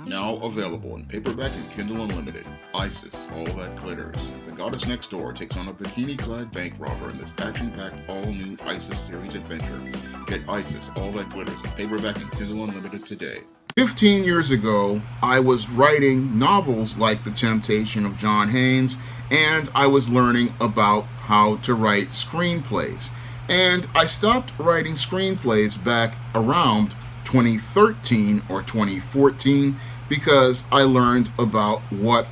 Now available in paperback and Kindle Unlimited. Isis, All That Glitters. The goddess next door takes on a bikini-clad bank robber in this action-packed, all-new Isis series adventure. Get Isis, All That Glitters in paperback and Kindle Unlimited today. 15 years ago, I was writing novels like The Temptation of John Haynes, and I was learning about how to write screenplays. And I stopped writing screenplays back around 2013 or 2014 because I learned about what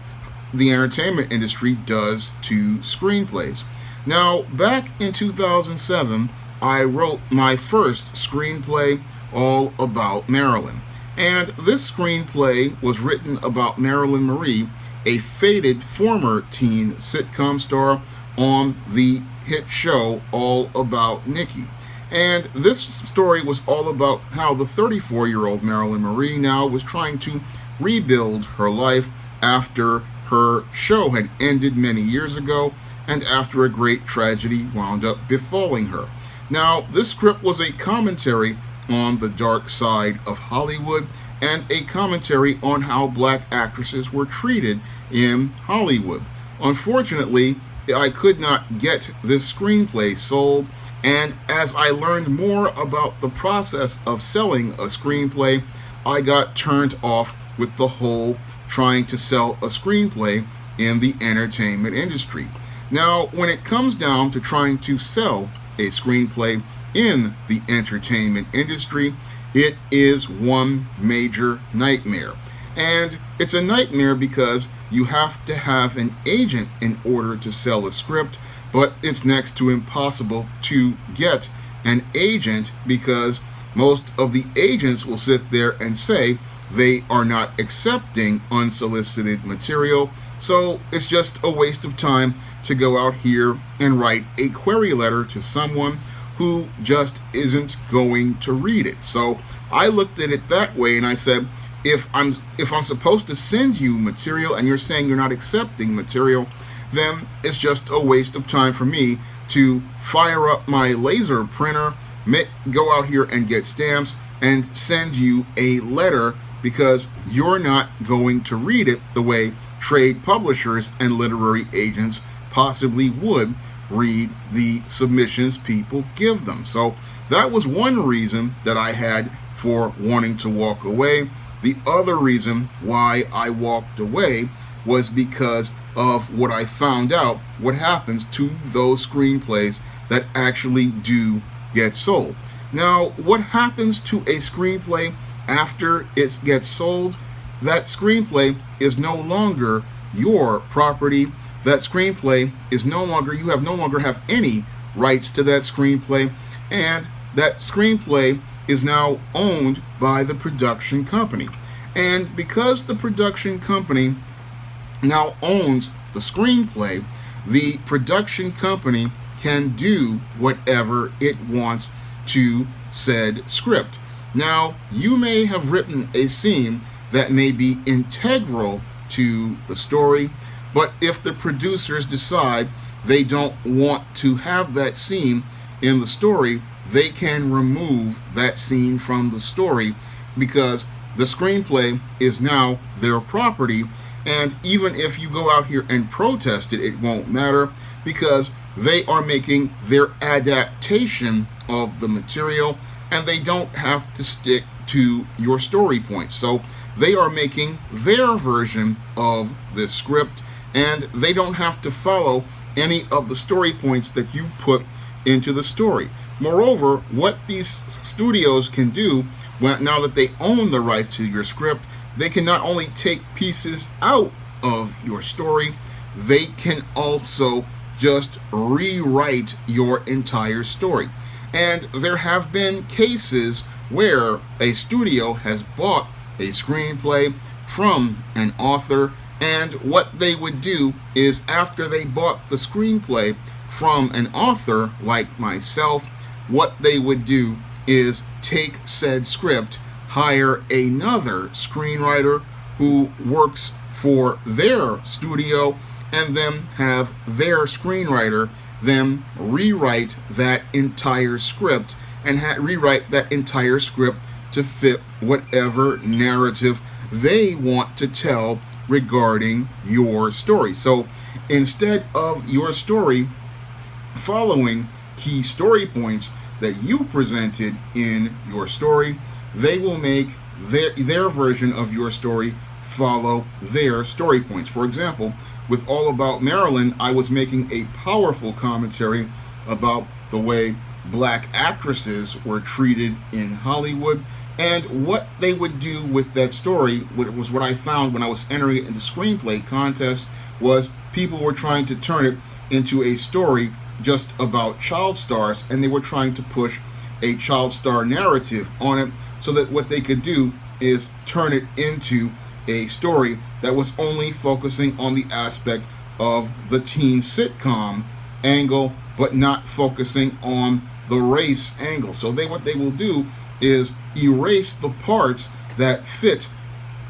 the entertainment industry does to screenplays. Now, back in 2007, I wrote my first screenplay all about Marilyn. And this screenplay was written about Marilyn Marie, a faded former teen sitcom star on the hit show All About Nikki. And this story was all about how the 34-year-old Marilyn Marie now was trying to rebuild her life after her show had ended many years ago and after a great tragedy wound up befalling her. Now, this script was a commentary on the dark side of Hollywood and a commentary on how black actresses were treated in Hollywood. Unfortunately, I could not get this screenplay sold, and as I learned more about the process of selling a screenplay, I got turned off with the whole trying to sell a screenplay in the entertainment industry. Now, when it comes down to trying to sell a screenplay in the entertainment industry, it is one major nightmare. And it's a nightmare because you have to have an agent in order to sell a script, but it's next to impossible to get an agent because most of the agents will sit there and say they are not accepting unsolicited material. So it's just a waste of time to go out here and write a query letter to someone who just isn't going to read it. So I looked at it that way and I said, if I'm supposed to send you material and you're saying you're not accepting material, then it's just a waste of time for me to fire up my laser printer, go out here and get stamps, and send you a letter because you're not going to read it the way trade publishers and literary agents possibly would read the submissions people give them. So that was one reason that I had for wanting to walk away. The other reason why I walked away was because of what I found out, what happens to those screenplays that actually do get sold. Now, what happens to a screenplay after it gets sold? That screenplay is no longer your property. That screenplay is no longer, you no longer have any rights to that screenplay, and that screenplay is now owned by the production company. And because the production company now owns the screenplay, the production company can do whatever it wants to said script. Now, you may have written a scene that may be integral to the story, but if the producers decide they don't want to have that scene in the story, they can remove that scene from the story because the screenplay is now their property. And even if you go out here and protest it, it won't matter because they are making their adaptation of the material and they don't have to stick to your story points. So they are making their version of this script and they don't have to follow any of the story points that you put into the story. Moreover, what these studios can do now that they own the rights to your script, they can not only take pieces out of your story, they can also just rewrite your entire story. And there have been cases where a studio has bought a screenplay from an author, and what they would do is after they bought the screenplay from an author like myself, what they would do is take said script, hire another screenwriter who works for their studio, and then have their screenwriter then rewrite that entire script and rewrite that entire script to fit whatever narrative they want to tell regarding your story. So instead of your story following key story points that you presented in your story, they will make their version of your story follow their story points. For example, with All About Marilyn, I was making a powerful commentary about the way black actresses were treated in Hollywood, and what they would do with that story was what I found when I was entering it into screenplay contests, was people were trying to turn it into a story just about child stars, and they were trying to push a child star narrative on it, so that what they could do is turn it into a story that was only focusing on the aspect of the teen sitcom angle, but not focusing on the race angle. So what they will do is erase the parts that fit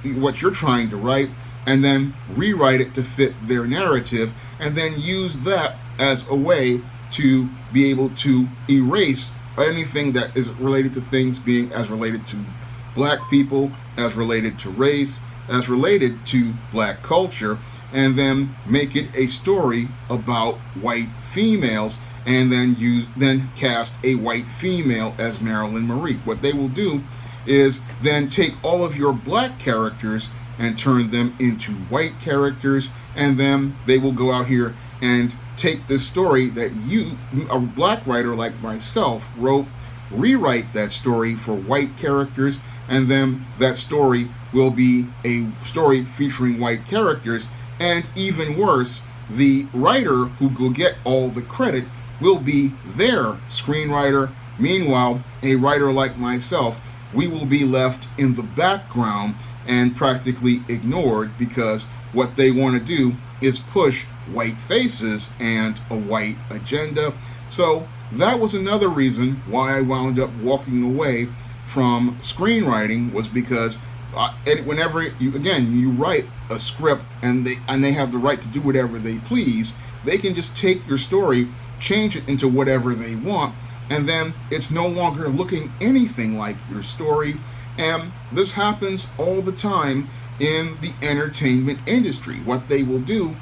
what you're trying to write, and then rewrite it to fit their narrative, and then use that as a way to be able to erase anything that is related to things being as related to black people, as related to race, as related to black culture, and then make it a story about white females, and then cast a white female as Marilyn Marie. What they will do is then take all of your black characters and turn them into white characters, and then they will go out here and take this story that you, a black writer like myself, wrote, rewrite that story for white characters, and then that story will be a story featuring white characters. And even worse, the writer who will get all the credit will be their screenwriter. Meanwhile, a writer like myself, we will be left in the background and practically ignored, because what they want to do is push white faces and a white agenda. So that was another reason why I wound up walking away from screenwriting, was because whenever you write a script and they have the right to do whatever they please, they can just take your story, change it into whatever they want, and then it's no longer looking anything like your story. And this happens all the time in the entertainment industry. What they will do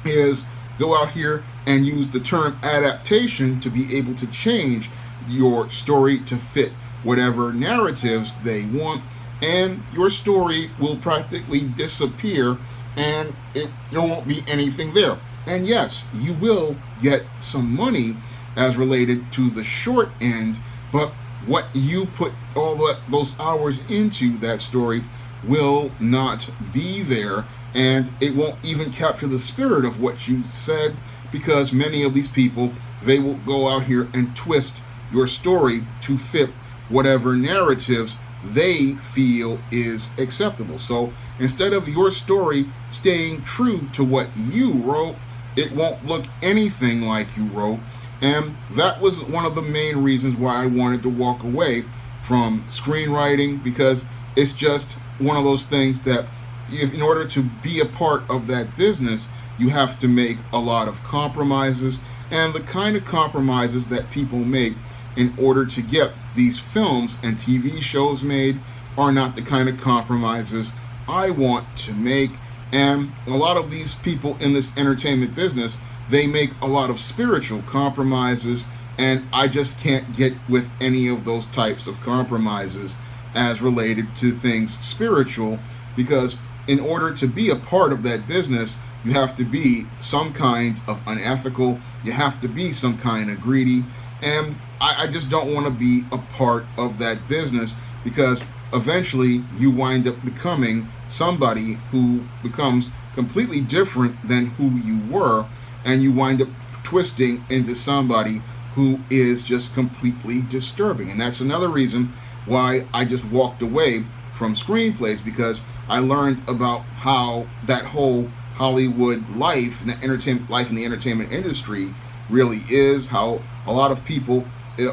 is go out here and use the term adaptation to be able to change your story to fit whatever narratives they want, and your story will practically disappear, and there won't be anything there. And yes, you will get some money as related to the short end, but what you put all those hours into that story will not be there, and it won't even capture the spirit of what you said, because many of these people, they will go out here and twist your story to fit whatever narratives they feel is acceptable. So instead of your story staying true to what you wrote, it won't look anything like you wrote. And that was one of the main reasons why I wanted to walk away from screenwriting, because it's just one of those things that in order to be a part of that business, you have to make a lot of compromises, and the kind of compromises that people make in order to get these films and TV shows made are not the kind of compromises I want to make. And a lot of these people in this entertainment business, they make a lot of spiritual compromises, and I just can't get with any of those types of compromises as related to things spiritual, because in order to be a part of that business, you have to be some kind of unethical, you have to be some kind of greedy, and I just don't want to be a part of that business, because eventually you wind up becoming somebody who becomes completely different than who you were, and you wind up twisting into somebody who is just completely disturbing. And that's another reason why I just walked away from Screenplays, because I learned about how that whole Hollywood life and the entertainment industry really is, how a lot of people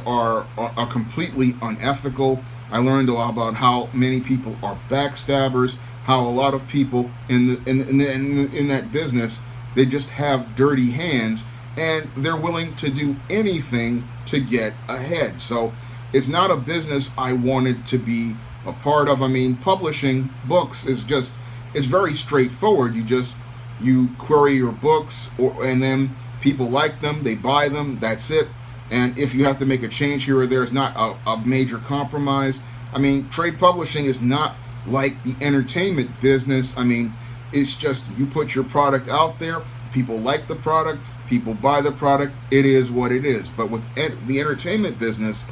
are completely unethical. I learned a lot about how many people are backstabbers, how a lot of people in that business, they just have dirty hands, and they're willing to do anything to get ahead. So it's not a business I wanted to be a part of. I mean, publishing books is very straightforward. You query your books, and then people like them, they buy them, that's it. And if you have to make a change here or there, it's not a major compromise. I mean, trade publishing is not like the entertainment business. I mean, it's just you put your product out there, people like the product, people buy the product, it is what it is. But with the entertainment business,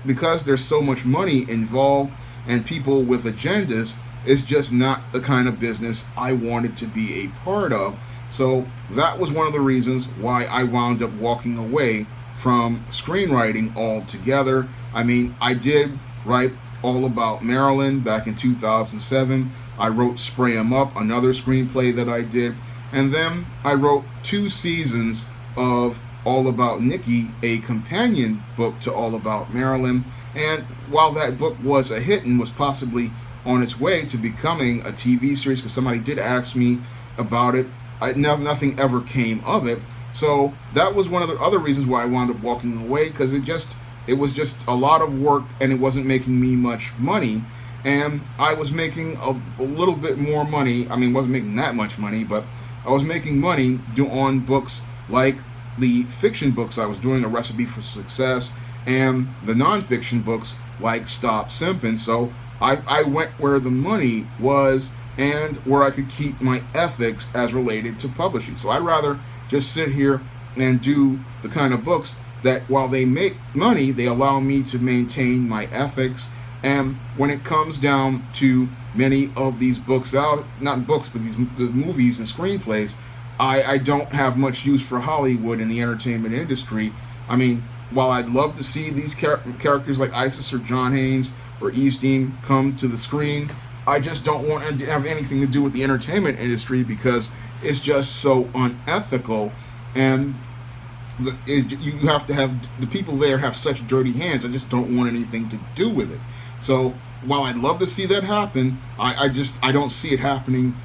because there's so much money involved and people with agendas, it's just not the kind of business I wanted to be a part of. So that was one of the reasons why I wound up walking away from screenwriting altogether. I mean, I did write All About Marilyn back in 2007. I wrote Spray 'Em Up, another screenplay that I did. And then I wrote 2 seasons of All About Nikki, a companion book to All About Marilyn. And while that book was a hit and was possibly on its way to becoming a TV series, because somebody did ask me about it, nothing ever came of it. So that was one of the other reasons why I wound up walking away, because it was just a lot of work and it wasn't making me much money. And I was making a little bit more money. I mean, wasn't making that much money, but I was making money on books like the fiction books I was doing, A Recipe for Success, and the nonfiction books like Stop Simpin'. So I went where the money was and where I could keep my ethics as related to publishing. So I'd rather just sit here and do the kind of books that, while they make money, they allow me to maintain my ethics. And when it comes down to many of these books out, not books, but the movies and screenplays, I don't have much use for Hollywood and the entertainment industry. I mean, while I'd love to see these characters like Isis or John Haynes or Eastine come to the screen, I just don't want to have anything to do with the entertainment industry because it's just so unethical. And you have to have the people there have such dirty hands. I just don't want anything to do with it. So while I'd love to see that happen, I don't see it happening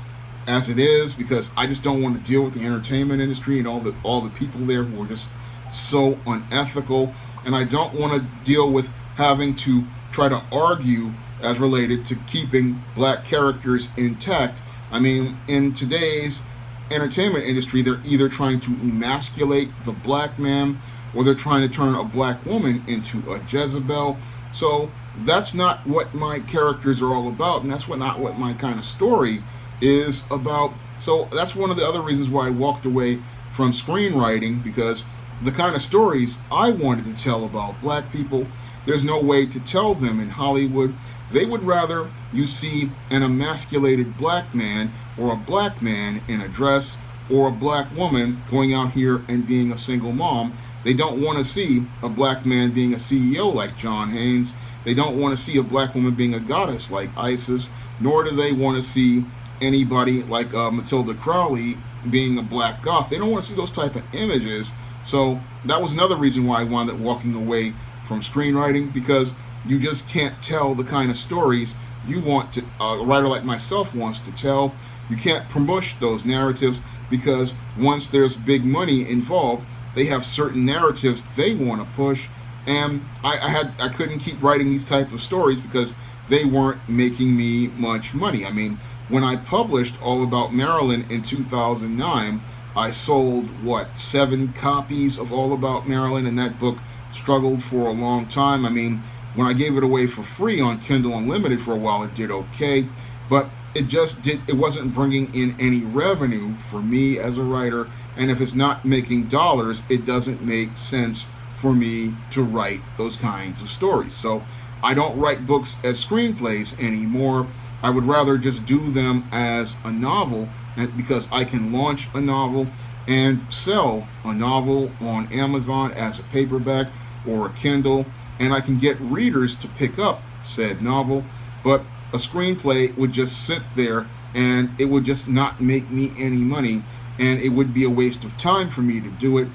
as it is, because I just don't want to deal with the entertainment industry and all the people there who are just so unethical. And I don't want to deal with having to try to argue as related to keeping black characters intact. I mean, in today's entertainment industry, they're either trying to emasculate the black man or they're trying to turn a black woman into a Jezebel. So that's not what my characters are all about, and that's not what my kind of story is about. So that's one of the other reasons why I walked away from screenwriting, because the kind of stories I wanted to tell about black people, there's no way to tell them in Hollywood. They would rather you see an emasculated black man or a black man in a dress or a black woman going out here and being a single mom. They don't want to see a black man being a CEO like John Haynes. They don't want to see a black woman being a goddess like Isis, nor do they want to see anybody like Matilda Crowley being a black goth. They don't want to see those type of images. So that was another reason why I wound up walking away from screenwriting, because you just can't tell the kind of stories you want to, a writer like myself wants to tell. You can't promote those narratives, because once there's big money involved, they have certain narratives they want to push, and I couldn't keep writing these types of stories because they weren't making me much money. I mean, when I published All About Marilyn in 2009, I sold 7 copies of All About Marilyn, and that book struggled for a long time. I mean, when I gave it away for free on Kindle Unlimited for a while, it did okay, but it wasn't bringing in any revenue for me as a writer, and if it's not making dollars, it doesn't make sense for me to write those kinds of stories. So I don't write books as screenplays anymore. I would rather just do them as a novel, because I can launch a novel and sell a novel on Amazon as a paperback or a Kindle, and I can get readers to pick up said novel. But a screenplay would just sit there and it would just not make me any money, and it would be a waste of time for me to do it.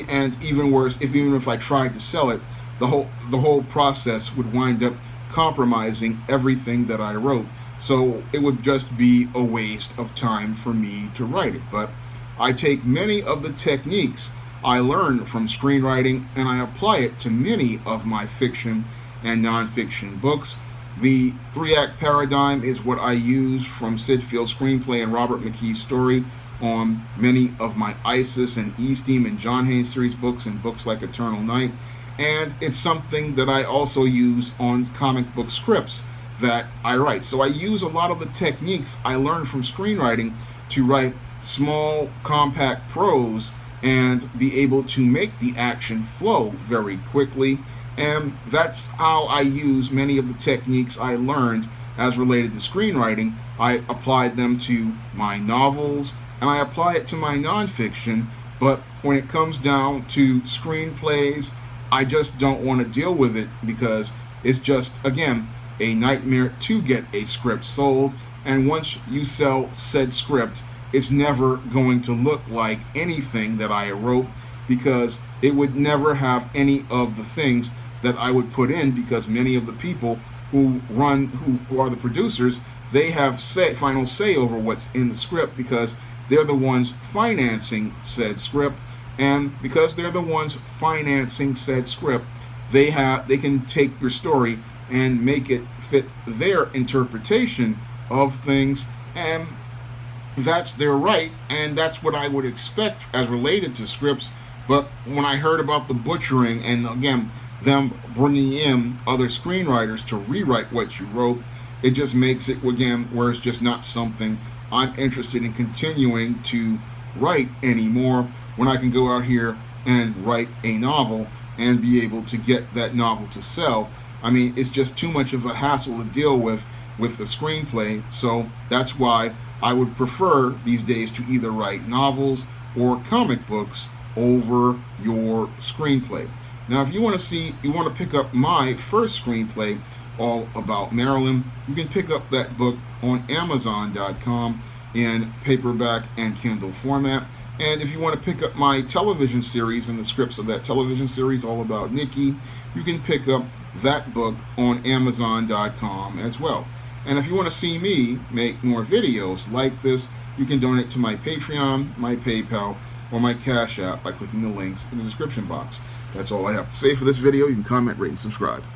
And even worse, even if I tried to sell it, the whole process would wind up compromising everything that I wrote. So it would just be a waste of time for me to write it. But I take many of the techniques I learned from screenwriting and I apply it to many of my fiction and nonfiction books. The 3-act paradigm is what I use from Sid Field's screenplay and Robert McKee's story on many of my ISIS and E-Steam and John Haynes series books and books like Eternal Night. And it's something that I also use on comic book scripts that I write. So I use a lot of the techniques I learned from screenwriting to write small, compact prose and be able to make the action flow very quickly. And that's how I use many of the techniques I learned as related to screenwriting. I applied them to my novels and I apply it to my nonfiction, but when it comes down to screenplays, I just don't want to deal with it because it's just, again, a nightmare to get a script sold. And once you sell said script, it's never going to look like anything that I wrote because it would never have any of the things that I would put in, because many of the people who are the producers, they have final say over what's in the script because they're the ones financing said script. And because they're the ones financing said script, they can take your story and make it fit their interpretation of things, and that's their right, and that's what I would expect as related to scripts. But when I heard about the butchering and, again, them bringing in other screenwriters to rewrite what you wrote, it just makes it, again, where it's just not something I'm interested in continuing to write anymore, when I can go out here and write a novel and be able to get that novel to sell. I mean, it's just too much of a hassle to deal with the screenplay. So that's why I would prefer these days to either write novels or comic books over your screenplay. Now, if you want to pick up my first screenplay, all about Marilyn, you can pick up that book on Amazon.com in paperback and Kindle format. And if you want to pick up my television series and the scripts of that television series, all about Nikki, you can pick up that book on Amazon.com as well. And if you want to see me make more videos like this, you can donate to my Patreon, my PayPal, or my Cash App by clicking the links in the description box. That's all I have to say for this video. You can comment, rate, and subscribe.